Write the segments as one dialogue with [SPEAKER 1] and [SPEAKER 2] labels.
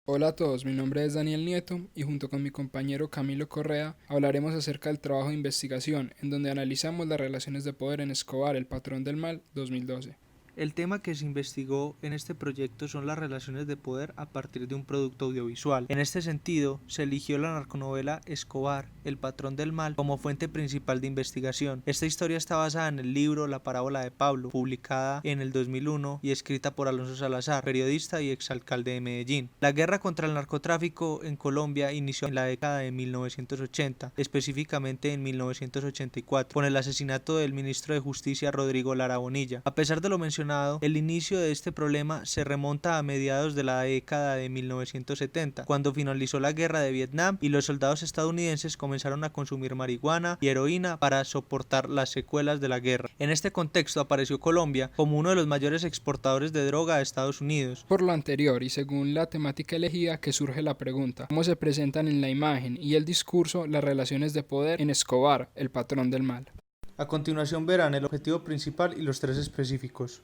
[SPEAKER 1] Hola a todos, mi nombre es Daniel Nieto y junto con mi compañero Camilo Correa hablaremos acerca del trabajo de investigación en donde analizamos las relaciones de poder en Escobar, el patrón del mal, 2012.
[SPEAKER 2] El tema que se investigó en este proyecto son las relaciones de poder a partir de un producto audiovisual. En este sentido, se eligió la narconovela Escobar, el patrón del mal, como fuente principal de investigación. Esta historia está basada en el libro La parábola de Pablo, publicada en el 2001 y escrita por Alonso Salazar, periodista y exalcalde de Medellín. La guerra contra el narcotráfico en Colombia inició en la década de 1980, específicamente en 1984, con el asesinato del ministro de Justicia Rodrigo Lara Bonilla. A pesar de lo mencionado, el inicio de este problema se remonta a mediados de la década de 1970, cuando finalizó la guerra de Vietnam y los soldados estadounidenses comenzaron a consumir marihuana y heroína para soportar las secuelas de la guerra. En este contexto apareció Colombia como uno de los mayores exportadores de droga a Estados Unidos.
[SPEAKER 1] Por lo anterior y según la temática elegida que surge la pregunta, ¿cómo se presentan en la imagen y el discurso las relaciones de poder en Escobar, el patrón del mal?
[SPEAKER 2] A continuación verán el objetivo principal y los tres específicos.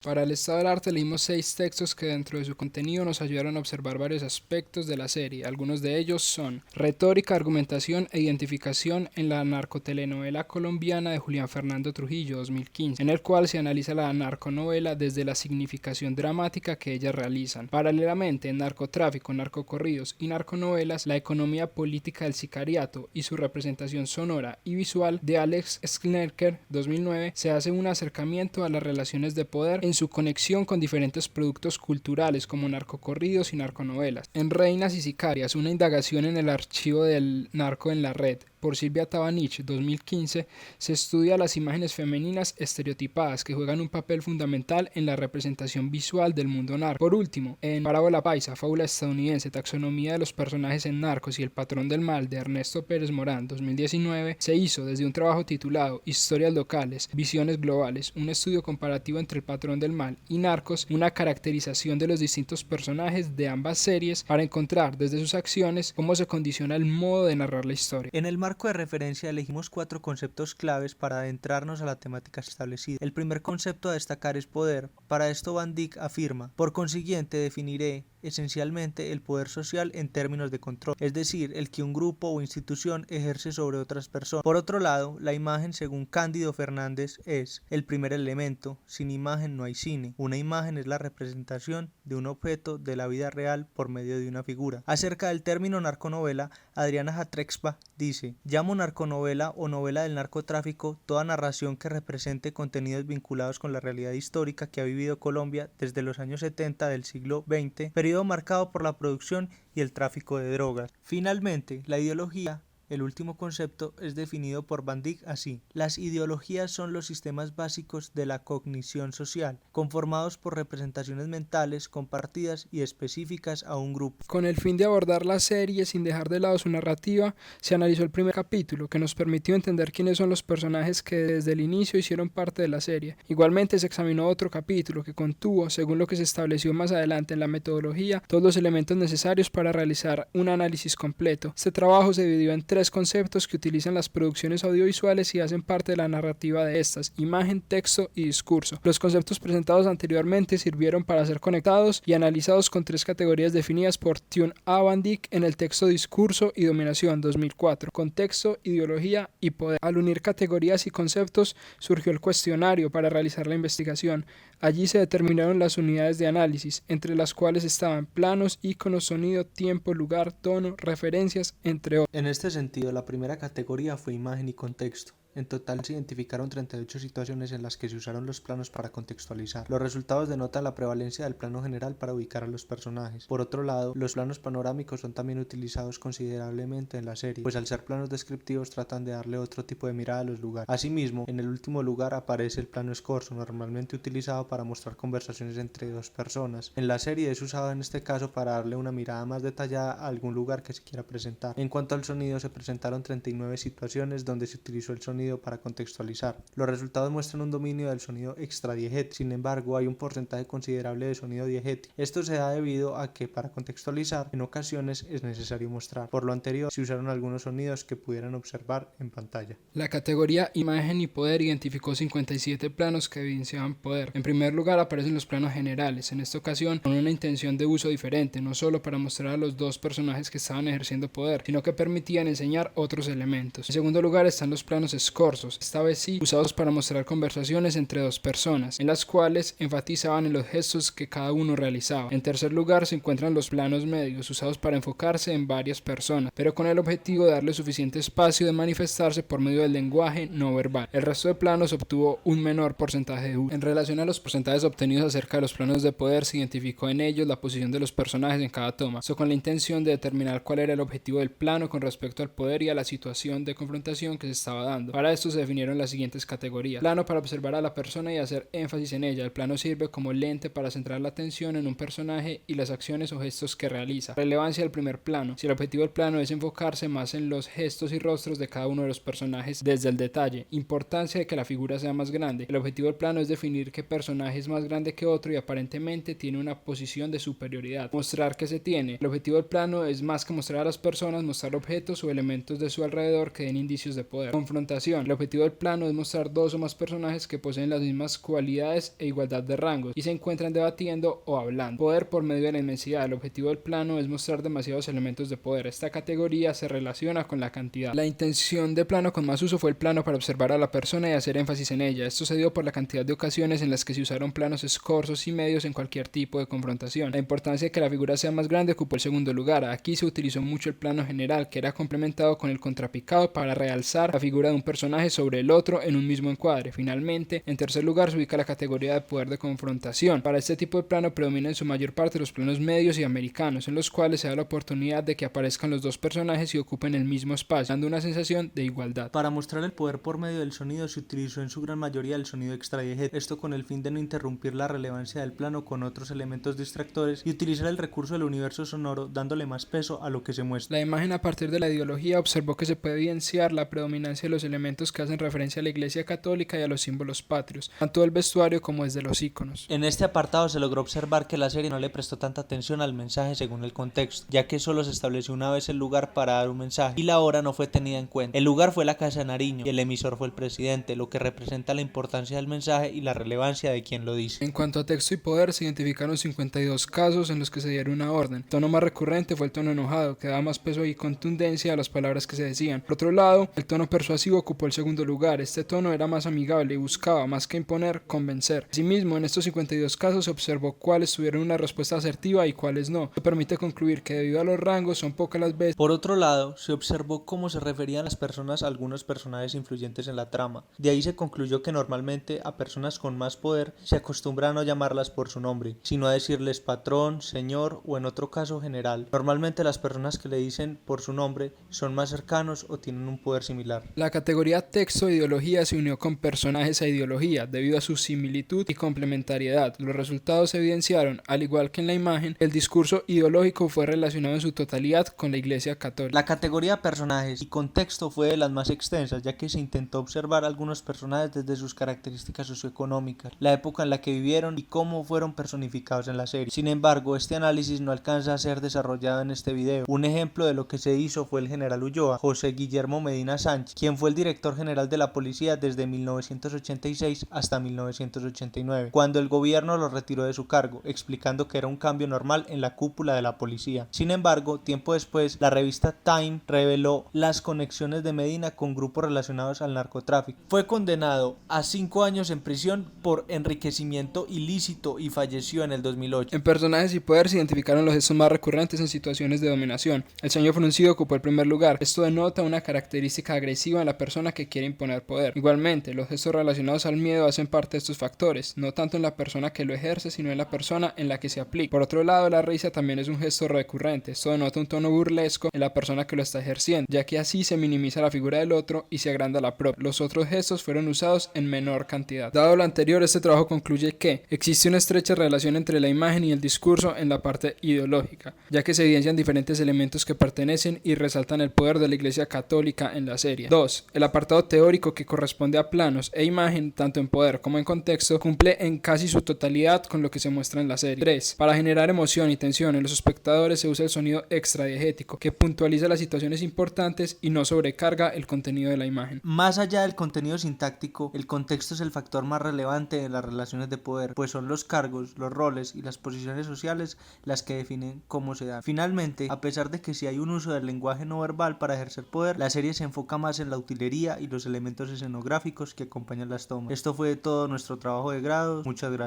[SPEAKER 1] Para el estado del arte leímos 6 textos que dentro de su contenido nos ayudaron a observar varios aspectos de la serie. Algunos de ellos son retórica, argumentación e identificación en la narcotelenovela colombiana de Julián Fernando Trujillo 2015, en el cual se analiza la narconovela desde la significación dramática que ellas realizan. Paralelamente, en narcotráfico, narcocorridos y narconovelas, la economía política del sicariato y su representación sonora y visual de Alex Sknerker 2009 se hace un acercamiento a las relaciones de poder en su conexión con diferentes productos culturales como narcocorridos y narconovelas. En Reinas y Sicarias, una indagación en el archivo del narco en la red, por Silvia Tabanich 2015, se estudia las imágenes femeninas estereotipadas que juegan un papel fundamental en la representación visual del mundo narco. Por último, en Parábola Paisa, fábula estadounidense, taxonomía de los personajes en Narcos y el patrón del mal de Ernesto Pérez Morán 2019, se hizo desde un trabajo titulado Historias locales, visiones globales, un estudio comparativo entre el patrón del mal y Narcos, una caracterización de los distintos personajes de ambas series para encontrar desde sus acciones cómo se condiciona el modo de narrar la historia.
[SPEAKER 2] En el marco de referencia elegimos 4 conceptos claves para adentrarnos a la temática establecida. El primer concepto a destacar es poder. Para esto Van Dyck afirma: por consiguiente definiré esencialmente el poder social en términos de control, es decir, el que un grupo o institución ejerce sobre otras personas. Por otro lado, la imagen, según Cándido Fernández, es el primer elemento. Sin imagen no hay cine. Una imagen es la representación de un objeto de la vida real por medio de una figura. Acerca del término narconovela, Adriana Jatrexpa dice: llamo narconovela o novela del narcotráfico toda narración que represente contenidos vinculados con la realidad histórica que ha vivido Colombia desde los años 70 del siglo XX, periodo marcado por la producción y el tráfico de drogas. Finalmente, la ideología, el último concepto, es definido por Van Dyck así: las ideologías son los sistemas básicos de la cognición social, conformados por representaciones mentales compartidas y específicas a un grupo.
[SPEAKER 1] Con el fin de abordar la serie sin dejar de lado su narrativa, se analizó el primer capítulo, que nos permitió entender quiénes son los personajes que desde el inicio hicieron parte de la serie. Igualmente se examinó otro capítulo que contuvo, según lo que se estableció más adelante en la metodología, todos los elementos necesarios para realizar un análisis completo. Este trabajo se dividió en 3 conceptos que utilizan las producciones audiovisuales y hacen parte de la narrativa de estas: imagen, texto y discurso. Los conceptos presentados anteriormente sirvieron para ser conectados y analizados con 3 categorías definidas por Thune A. Van Dyck en el texto Discurso y Dominación 2004, contexto, ideología y poder. Al unir categorías y conceptos surgió el cuestionario para realizar la investigación. Allí se determinaron las unidades de análisis, entre las cuales estaban planos, iconos, sonido, tiempo, lugar, tono, referencias, entre otros.
[SPEAKER 2] En este sentido, la primera categoría fue imagen y contexto. En total se identificaron 38 situaciones en las que se usaron los planos para contextualizar. Los resultados denotan la prevalencia del plano general para ubicar a los personajes. Por otro lado, los planos panorámicos son también utilizados considerablemente en la serie, pues al ser planos descriptivos tratan de darle otro tipo de mirada a los lugares. Asimismo, en el último lugar aparece el plano escorzo, normalmente utilizado para mostrar conversaciones entre 2 personas. En la serie es usado en este caso para darle una mirada más detallada a algún lugar que se quiera presentar. En cuanto al sonido, se presentaron 39 situaciones donde se utilizó el sonido sonido para contextualizar. Los resultados muestran un dominio del sonido extradiegético, sin embargo hay un porcentaje considerable de sonido diegético. Esto se da debido a que para contextualizar en ocasiones es necesario mostrar. Por lo anterior se usaron algunos sonidos que pudieran observar en pantalla.
[SPEAKER 1] La categoría Imagen y Poder identificó 57 planos que evidenciaban poder. En primer lugar aparecen los planos generales, en esta ocasión con una intención de uso diferente, no solo para mostrar a los dos personajes que estaban ejerciendo poder, sino que permitían enseñar otros elementos. En segundo lugar están los planos escorsos, esta vez sí usados para mostrar conversaciones entre dos personas, en las cuales enfatizaban en los gestos que cada uno realizaba. En tercer lugar se encuentran los planos medios, usados para enfocarse en varias personas, pero con el objetivo de darle suficiente espacio de manifestarse por medio del lenguaje no verbal. El resto de planos obtuvo un menor porcentaje de uso. En relación a los porcentajes obtenidos acerca de los planos de poder, se identificó en ellos la posición de los personajes en cada toma, esto con la intención de determinar cuál era el objetivo del plano con respecto al poder y a la situación de confrontación que se estaba dando. Para esto se definieron las siguientes categorías: plano para observar a la persona y hacer énfasis en ella. El plano sirve como lente para centrar la atención en un personaje y las acciones o gestos que realiza. Relevancia del primer plano: si el objetivo del plano es enfocarse más en los gestos y rostros de cada uno de los personajes desde el detalle. Importancia de que la figura sea más grande: el objetivo del plano es definir qué personaje es más grande que otro y aparentemente tiene una posición de superioridad. Mostrar que se tiene: el objetivo del plano es más que mostrar a las personas, mostrar objetos o elementos de su alrededor que den indicios de poder. Confrontación: el objetivo del plano es mostrar dos o más personajes que poseen las mismas cualidades e igualdad de rangos y se encuentran debatiendo o hablando. Poder por medio de la inmensidad: el objetivo del plano es mostrar demasiados elementos de poder. Esta categoría se relaciona con la cantidad. La intención de plano con más uso fue el plano para observar a la persona y hacer énfasis en ella. Esto se dio por la cantidad de ocasiones en las que se usaron planos escorsos y medios en cualquier tipo de confrontación. La importancia de que la figura sea más grande ocupó el segundo lugar. Aquí se utilizó mucho el plano general, que era complementado con el contrapicado para realzar la figura de un personaje sobre el otro en un mismo encuadre. Finalmente, en tercer lugar se ubica la categoría de poder de confrontación. Para este tipo de plano predominan en su mayor parte los planos medios y americanos, en los cuales se da la oportunidad de que aparezcan los dos personajes y ocupen el mismo espacio, dando una sensación de igualdad.
[SPEAKER 2] Para mostrar el poder por medio del sonido se utilizó en su gran mayoría el sonido extradiegético, esto con el fin de no interrumpir la relevancia del plano con otros elementos distractores y utilizar el recurso del universo sonoro dándole más peso a lo que se muestra.
[SPEAKER 1] La imagen, a partir de la ideología, observó que se puede evidenciar la predominancia de los elementos que hacen referencia a la Iglesia Católica y a los símbolos patrios, tanto del vestuario como desde los iconos.
[SPEAKER 2] En este apartado se logró observar que la serie no le prestó tanta atención al mensaje según el contexto, ya que solo se estableció una vez el lugar para dar un mensaje y la hora no fue tenida en cuenta. El lugar fue la Casa de Nariño y el emisor fue el presidente, lo que representa la importancia del mensaje y la relevancia de quien lo dice.
[SPEAKER 1] En cuanto a texto y poder, se identificaron 52 casos en los que se dieron una orden. El tono más recurrente fue el tono enojado, que daba más peso y contundencia a las palabras que se decían. Por otro lado, el tono persuasivo ocupó el segundo lugar. Este tono era más amigable y buscaba, más que imponer, convencer. Asimismo, en estos 52 casos se observó cuáles tuvieron una respuesta asertiva y cuáles no. Esto permite concluir que debido a los rangos son pocas las veces.
[SPEAKER 2] Por otro lado, se observó cómo se referían las personas a algunos personajes influyentes en la trama. De ahí se concluyó que normalmente a personas con más poder se acostumbra a no llamarlas por su nombre, sino a decirles patrón, señor o en otro caso general. Normalmente las personas que le dicen por su nombre son más cercanos o tienen un poder similar.
[SPEAKER 1] La categoría texto e ideología se unió con personajes e ideología debido a su similitud y complementariedad. Los resultados evidenciaron, al igual que en la imagen, el discurso ideológico fue relacionado en su totalidad con la Iglesia Católica.
[SPEAKER 2] La categoría personajes y contexto fue de las más extensas, ya que se intentó observar algunos personajes desde sus características socioeconómicas, la época en la que vivieron y cómo fueron personificados en la serie. Sin embargo, este análisis no alcanza a ser desarrollado en este video. Un ejemplo de lo que se hizo fue el general Ulloa, José Guillermo Medina Sánchez, quien fue el director general de la policía desde 1986 hasta 1989, cuando el gobierno lo retiró de su cargo, explicando que era un cambio normal en la cúpula de la policía. Sin embargo, tiempo después, la revista Time reveló las conexiones de Medina con grupos relacionados al narcotráfico. Fue condenado a 5 años en prisión por enriquecimiento ilícito y falleció en el 2008.
[SPEAKER 1] En personajes y poder se identificaron los gestos más recurrentes en situaciones de dominación. El ceño fruncido ocupó el primer lugar. Esto denota una característica agresiva en la persona que quiere imponer poder. Igualmente, los gestos relacionados al miedo hacen parte de estos factores, no tanto en la persona que lo ejerce, sino en la persona en la que se aplica. Por otro lado, la risa también es un gesto recurrente. Esto denota un tono burlesco en la persona que lo está ejerciendo, ya que así se minimiza la figura del otro y se agranda la propia. Los otros gestos fueron usados en menor cantidad. Dado lo anterior, este trabajo concluye que existe una estrecha relación entre la imagen y el discurso en la parte ideológica, ya que se evidencian diferentes elementos que pertenecen y resaltan el poder de la Iglesia Católica en la serie. 2. El apartado teórico, que corresponde a planos e imagen, tanto en poder como en contexto, cumple en casi su totalidad con lo que se muestra en la serie. 3. Para generar emoción y tensión en los espectadores se usa el sonido extradiegético, que puntualiza las situaciones importantes y no sobrecarga el contenido de la imagen.
[SPEAKER 2] Más allá del contenido sintáctico, el contexto es el factor más relevante en las relaciones de poder, pues son los cargos, los roles y las posiciones sociales las que definen cómo se dan. Finalmente, a pesar de que sí hay un uso del lenguaje no verbal para ejercer poder, la serie se enfoca más en la utilería y los elementos escenográficos que acompañan las tomas. Esto fue todo nuestro trabajo de grado. Muchas gracias.